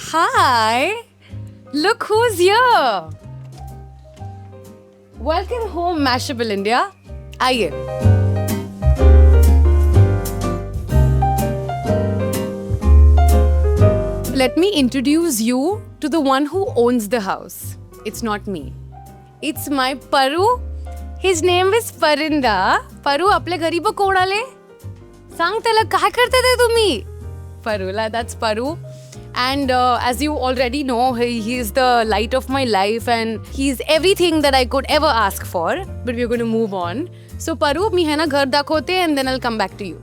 Hi! Look who's here! Welcome home, Mashable India. आइए. Let me introduce you to the one who owns the house. It's not me. It's my Paru. His name is Parinda. Paru, आपल्या घरी बघ कोण आले? सांग त्याला काय करते ते तुम्ही? Parula, that's Paru. And as you already know, he is the light of my life and he's everything that I could ever ask for. But we're going to move on. So Paru, मी है ना घर दाखवते and then I'll come back to you.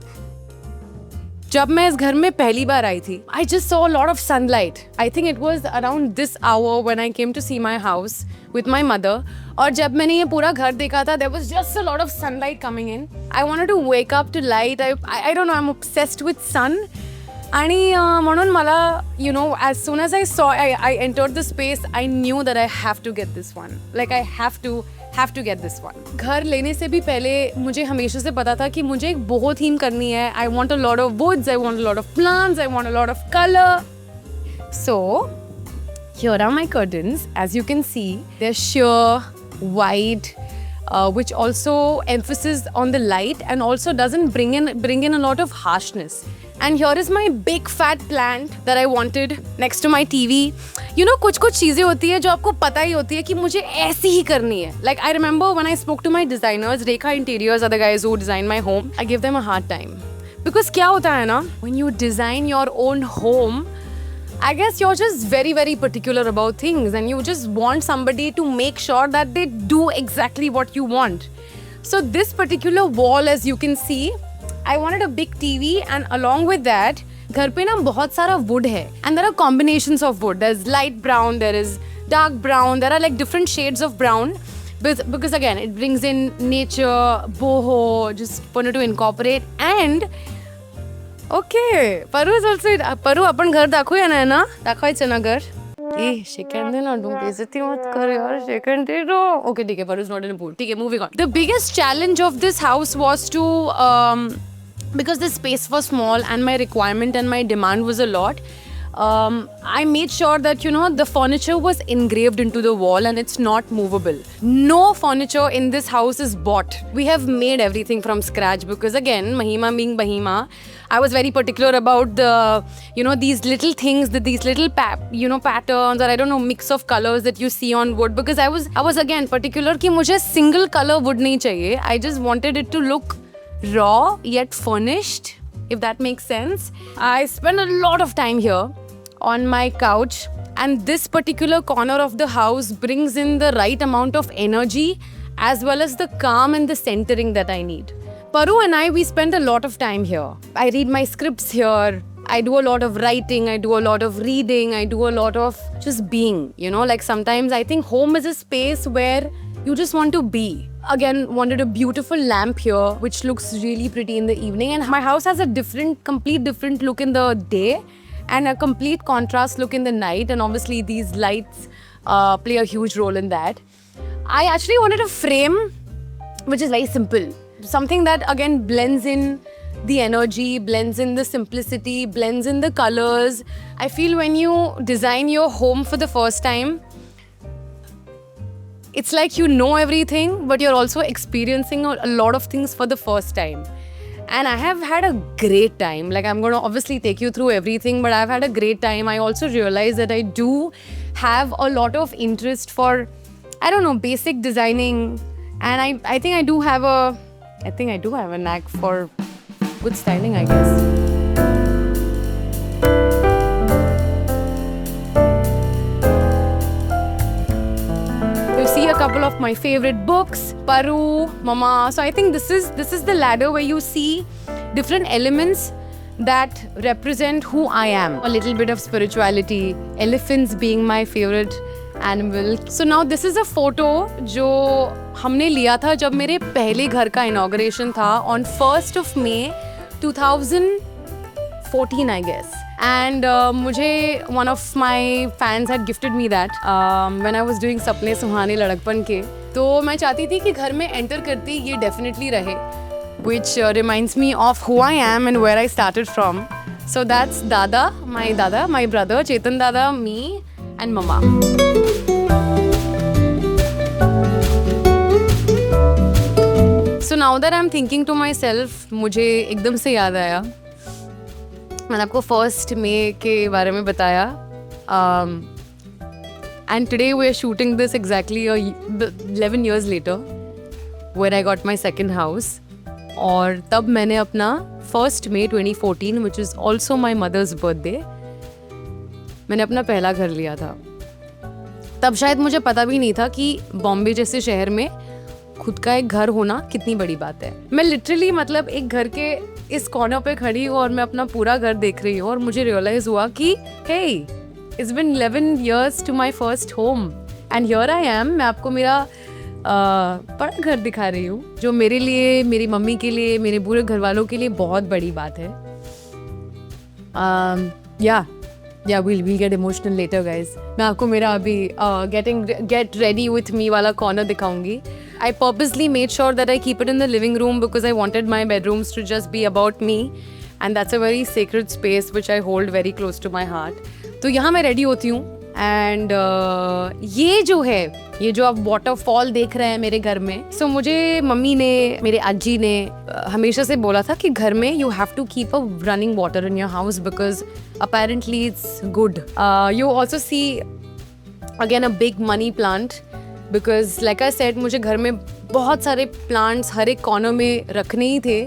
जब मैं इस घर में पहली बार आई थी, I just saw a lot of sunlight. I think it was around this hour when I came to see my house with my mother. और जब मैंने ये पूरा घर देखा था, there was just a lot of sunlight coming in. I wanted to wake up to light. I don't know, I'm obsessed with sun. आणि म्हणून मला as soon as I saw I entered the space, I knew that I have to get this one. Like I have to get this one. घर लेने से भी पहले मुझे हमेशा से पता था कि मुझे एक बोहो थीम करनी है. I want a lot of woods, I want a lot of plants, I want a lot of color. So here are my curtains. As you can see, they're sheer white, which also emphasizes on the light and also doesn't bring in a lot of harshness. And here is my big fat plant that I wanted next to my TV. कुछ चीजें होती है जो आपको पता ही होती है कि मुझे ऐसी ही करनी है. Like I remember when I spoke to my designers, Rekha Interiors are the guys who designed my home. I give them a hard time. Because क्या होता है ना, when you design your own home, I guess you're just very, very particular about things and you just want somebody to make sure that they do exactly what you want. So this particular wall, as you can see, I wanted a big TV and along with that, घर पे ना बहुत सारा wood है and there are combinations of wood. There's light brown, there is dark brown, there are like different shades of brown because again, it brings in nature, boho, just wanted to incorporate and okay, Paru is also, Paru अपन घर दाखवूया ना दाखवायचं ना घर second दे ना तुम बेइज्जती मत कर यार शेकंड दे दो okay ठीक है Paru is not in a mood ठीक है moving on. The biggest challenge of this house was to because the space was small and my requirement and my demand was a lot, I made sure that the furniture was engraved into the wall and it's not movable. No furniture in this house is bought. We have made everything from scratch because again, Mahima being Mahima, I was very particular about the these little things, these little patterns or I don't know mix of colors that you see on wood because I was again particular कि मुझे single color wood नहीं चाहिए. I just wanted it to look raw yet furnished, if that makes sense. I spent a lot of time here on my couch and this particular corner of the house brings in the right amount of energy as well as the calm and the centering that I need. Paru and we spend a lot of time here. I read my scripts here. I do a lot of writing, I do a lot of reading, I do a lot of just being, like sometimes I think home is a space where you just want to be. Again, wanted a beautiful lamp here, which looks really pretty in the evening. And my house has a complete different look in the day and a complete contrast look in the night. And obviously these lights play a huge role in that. I actually wanted a frame, which is very simple. Something that again blends in the energy, blends in the simplicity, blends in the colors. I feel when you design your home for the first time, it's like you know everything, but you're also experiencing a lot of things for the first time. And I have had a great time. Like I'm going to obviously take you through everything, but I've had a great time. I also realize that I do have a lot of interest for, I don't know, basic designing. And I think I do have a knack for good styling, I guess. See a couple of my favorite books, Paru, Mama. So I think this is the ladder where you see different elements that represent who I am. A little bit of spirituality, elephants being my favorite animal. So now this is a photo जो हमने लिया था जब मेरे पहले घर का inauguration था on 1st of May 2014 I guess. And मुझे one of my fans had gifted me that when I was doing सपने सुहाने लड़कपन के. तो मैं चाहती थी कि घर में enter करती ये definitely रहे, which reminds me of who I am and where I started from. So that's Dada, my brother, Chetan Dada, me and Mama. So now that I'm thinking to myself, मुझे एकदम से याद आया, मैंने आपको 1st May के बारे में बताया. And today we are shooting this exactly 11 years later, where I got my second house. और तब मैंने अपना 1st May 2014, which is also my mother's birthday, मैंने अपना पहला घर लिया था. तब शायद मुझे पता भी नहीं था कि बॉम्बे जैसे शहर में खुद का एक घर होना कितनी बड़ी बात है. मैं लिटरली मतलब एक घर के इस कॉर्नर पे खड़ी हूँ और मैं अपना पूरा घर देख रही हूँ और मुझे रियलाइज हुआ कि हे, it's been 11 years to my first home and here I am. मैं आपको मेरा बड़ा घर दिखा रही हूँ जो मेरे लिए, मेरी मम्मी के लिए, मेरे पूरे घर वालों के लिए बहुत बड़ी बात है. Yeah, we'll get emotional later, guys. मैं आपको मेरा अभी get ready with me वाला corner दिखाऊंगी. I purposely made sure that I keep it in the living room because I wanted my bedrooms to just be about me, and that's a very sacred space which I hold very close to my heart. तो यहाँ मैं ready होती हूँ and ये जो आप waterfall देख रहे हैं मेरे घर में, सो मुझे मम्मी ने, मेरे अज्जी ने हमेशा से बोला था कि घर में you have to keep a running water in your house because apparently it's good. You also see again a big money plant because like I said मुझे घर में बहुत सारे प्लांट्स हर एक कॉर्नर में रखने ही थे.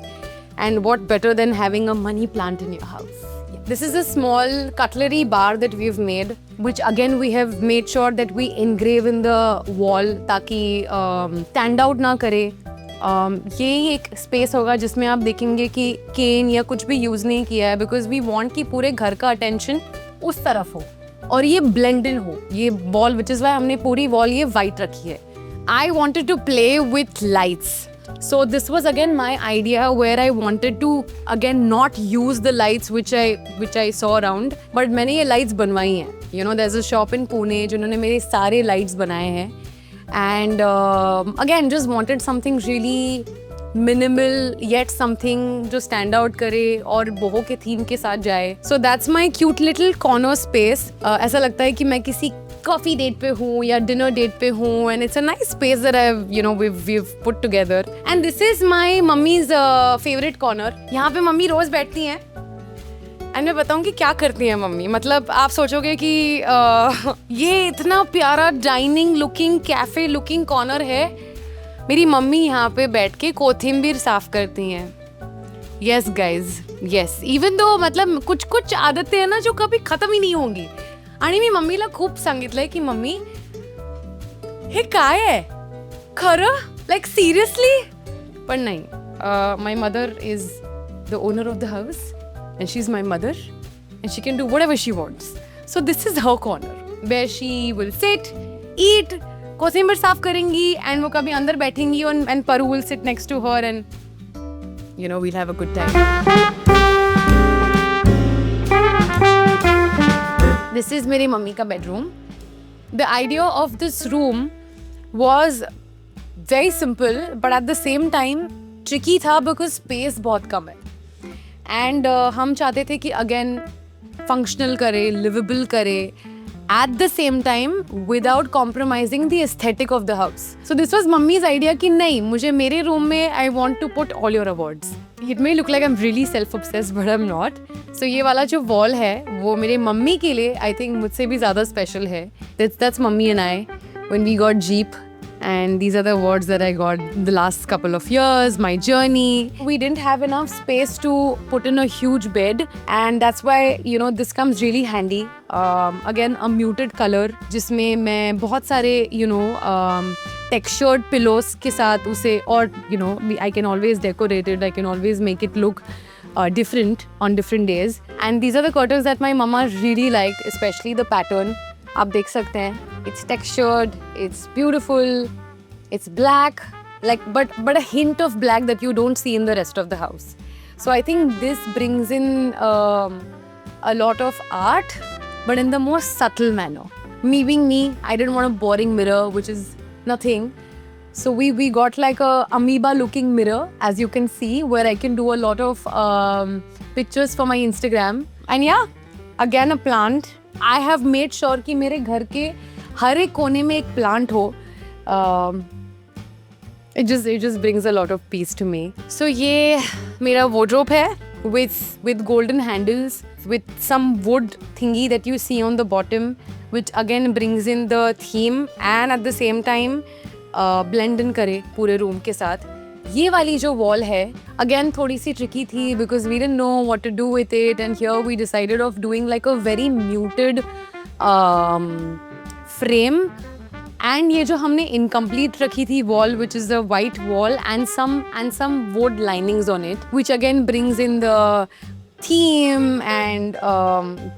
And what better than having a money plant in your house. This is a small cutlery bar that we've made, which again we have made sure that we engrave in the wall ताकि stand out ना करे. ये एक space होगा जिसमें आप देखेंगे कि cane या कुछ भी use नहीं किया है because we want कि पूरे घर का attention उस तरफ हो और ये blended हो. ये wall which is why हमने पूरी wall ये white रखी है. I wanted to play with lights. So this was again my idea where I wanted to again not use the lights which I saw around, but मैंने ये lights बनवाई हैं. You know, there's a shop in Pune जिन्होंने मेरे सारे lights बनाए हैं. And again just wanted something really minimal yet something जो stand out करे और बोहो के theme के साथ जाए. So that's my cute little corner space. ऐसा लगता है कि मैं किसी कॉफी डेट पे हूँ या डिनर डेट पे हूँ and it's a nice space that I you know we've put together. And this is my mummies favourite corner. यहाँ पे मम्मी रोज बैठती हैं एंड मैं बताऊँगी क्या करती हैं मम्मी. मतलब आप सोचोगे कि ये इतना प्यारा dining looking cafe looking corner है. मेरी मम्मी यहाँ पे बैठ के कोथिंबीर साफ करती हैं. Yes guys, yes. Even though मतलब कुछ कुछ आदतें हैं ना जो कभी खत्म ही नहीं होंगी. आणि मी मम्मीला खूप सांगितलंय की मम्मी हे काय आहे खरं, लाईक सिरियसली. पण नाही, my mother is the owner of the house and she's my mother and she can do whatever she wants. So this is her corner where she will sit, eat, कोथिंबीर साफ करेंगी and वो कभी अंदर बैठेंगी and Paru will sit next to her and you know we'll have a good time. This is मेरी mummy का bedroom. The idea of this room was very simple but at the same time tricky था because space बहुत कम है. And हम चाहते थे कि again functional करे, लिवेबल करे, at the same time without compromising the aesthetic of the house. So this was mummy's idea कि नहीं, मुझे मेरे रूम में I want to put all your awards. It may look like I am really self obsessed but I am not. So ये वाला जो wall है वो मेरे मम्मी के लिए आई थिंक मुझसे भी ज़्यादा स्पेशल है. That's mummy and I when we got jeep. And these are the awards that I got the last couple of years, my journey. We didn't have enough space to put in a huge bed and that's why, you know, this comes really handy. Again, a muted color जिसमें मैं बहुत सारे, you know, textured pillows के साथ उसे और, you know, I can always decorate it, I can always make it look different on different days. And these are the curtains that my mama really liked, especially the pattern. आप देख सकते हैं. It's textured, it's beautiful, it's black, like but a hint of black that you don't see in the rest of the house. So I think this brings in a lot of art, but in the most subtle manner. Me being me, I didn't want a boring mirror, which is nothing. So we got like a amoeba looking mirror, as you can see, where I can do a lot of pictures for my Instagram. And yeah, again a plant. I have made sure कि मेरे घर के हर एक कोने में एक plant हो. It just brings a lot of peace to me. So ये मेरा wardrobe है with golden handles, with some wood thingy that you see on the bottom, which again brings in the theme and at the same time blend in करे पूरे room के साथ. ये वाली जो वॉल है अगेन थोड़ी सी ट्रिकी थी because we didn't know what to do with it, and here we decided of doing like a very muted frame. And ये जो हमने इनकम्प्लीट रखी थी wall, which is the white wall and some wood linings on it, which again brings in the theme and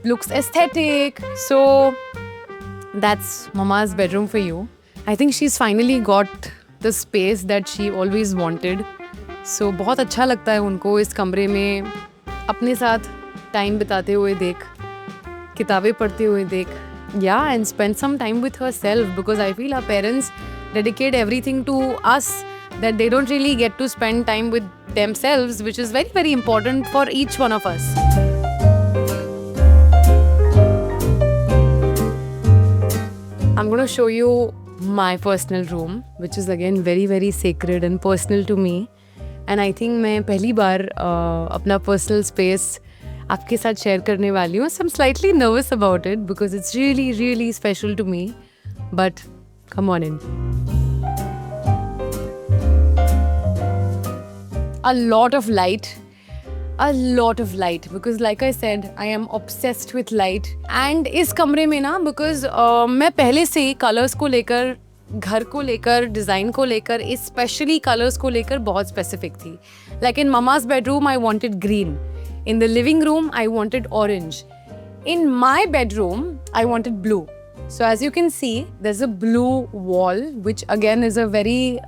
looks aesthetic. So that's Mama's bedroom for you. I think she's finally got the space that she always wanted. So बहुत अच्छा लगता है उनको इस कमरे में अपने साथ टाइम बिताते हुए देख, किताबें पढ़ते हुए देख. Yeah, and spend some time with herself, because I feel our parents dedicate everything to us that they don't really get to spend time with themselves, which is very, very important for each one of us. I'm going to show you my personal room, which is again very, very sacred and personal to me. And I think मैं पहली बार अपना personal space आपके साथ share करने वाली हूँ. So I'm slightly nervous about it because it's really, really special to me. But come on in. A lot of light because like I said, I am obsessed with light. And इस कमरे में ना because मैं पहले से ही colours को लेकर, घर को लेकर, डिज़ाइन को लेकर, स्पेशली कलर्स को लेकर बहुत स्पेसिफिक थी. Like in Mama's bedroom, I wanted green. In the living room, I wanted orange. In my bedroom, I wanted blue. So as you can see, there's a blue wall, which again is a very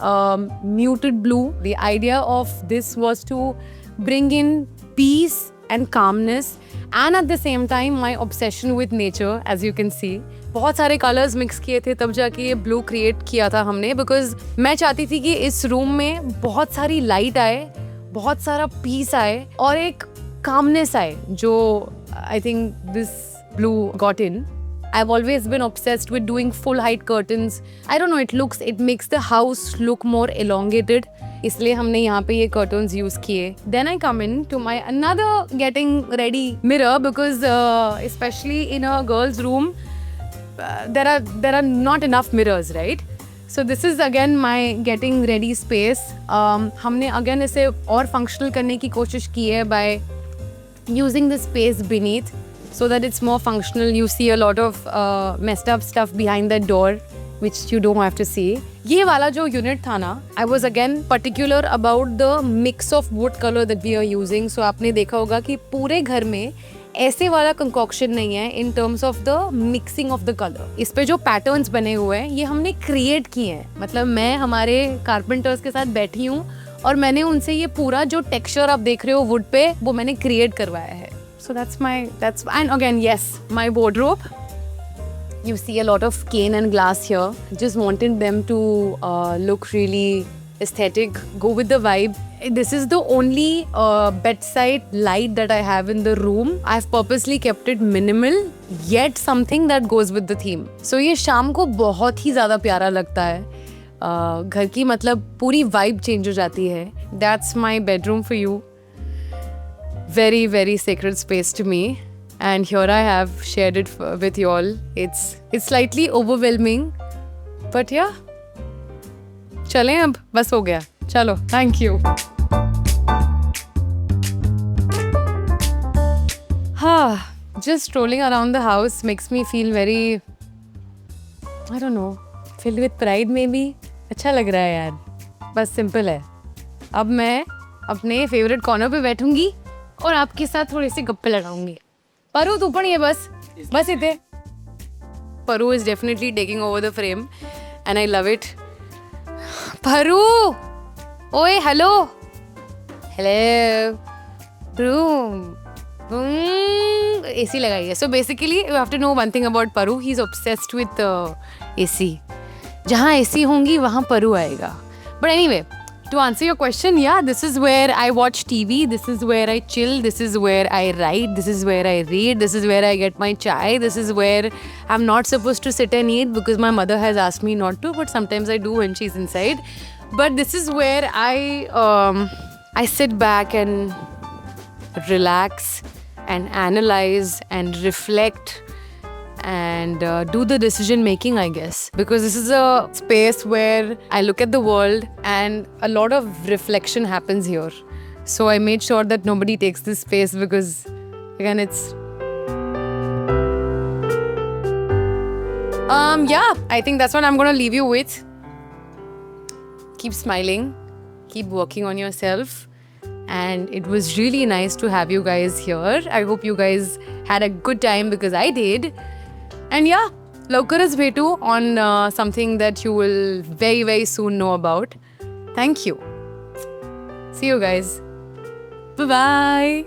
muted blue. The idea of this was to bring in peace and calmness, and at the same time my obsession with nature, as you can see. बहुत सारे colours mix किए थे तब जाके ये blue create किया था हमने, बिकॉज मैं चाहती थी कि इस रूम में बहुत सारी लाइट आए, बहुत सारा पीस आए और एक कामनेस आए, जो I think this blue got in. I've always been obsessed with doing full height curtains. I don't know, it makes the house look more elongated. इसलिए हमने यहाँ पे ये curtains use किए. Then I come in to my another getting ready mirror, because especially in a girl's room, there are not enough mirrors, right? So this is again my getting ready space. हमने again इसे और functional करने की कोशिश की है by using the space beneath, so that it's more functional. You see a lot of messed up stuff behind that door, which you don't have to see. ये वाला जो unit था ना, I was again particular about the mix of wood color that we are using. So आपने देखा होगा कि पूरे घर में ऐसे वाला concoction नहीं है in terms of the mixing of the color. इस पे जो patterns बने हुए हैं ये हमने create किए हैं. मतलब मैं हमारे carpenters के साथ बैठी हूँ और मैंने उनसे ये पूरा जो texture आप देख रहे हो wood पे, वो मैंने create करवाया है. So and again, yes, my wardrobe. You see a lot of cane and glass here. Just wanted them to look really aesthetic, go with the vibe. This is the only bedside light that I have in the room. I've purposely kept it minimal, yet something that goes with the theme. So ये शाम को बहुत ही ज़्यादा प्यारा लगता है. घर की मतलब पूरी vibe change हो जाती है. That's my bedroom for you. Very, very sacred space to me, and here I have shared it with you all. It's slightly overwhelming, but yeah. चलें अब, बस हो गया. चलो, thank you. Just strolling around the house makes me feel very, I don't know, filled with pride maybe. अच्छा लग रहा है यार. बस simple है. अब मैं अपने favorite corner पे बैठूंगी और आपके साथ थोड़ी सी गप्पे लड़ाऊंगी. परू तू पण ये बस इथे. परू is definitely taking over the frame and I love it. परू, ओए हेलो रूम AC लगाई है. So basically you have to know one thing about Paru. He's obsessed with AC. जहाँ AC होंगी वहाँ परू आएगा. But anyway, to answer your question, yeah, this is where I watch TV, this is where I chill, this is where I write, this is where I read, this is where I get my chai, this is where I'm not supposed to sit and eat because my mother has asked me not to, but sometimes I do when she's inside. But this is where I sit back and relax and analyze and reflect and do the decision making, I guess, because this is a space where I look at the world and a lot of reflection happens here. So I made sure that nobody takes this space because again it's yeah, I think that's what I'm gonna leave you with. Keep smiling, keep working on yourself, and it was really nice to have you guys here. I hope you guys had a good time because I did. And yeah, लवकरच भेटू on something that you will very, very soon know about. Thank you. See you guys. Bye-bye.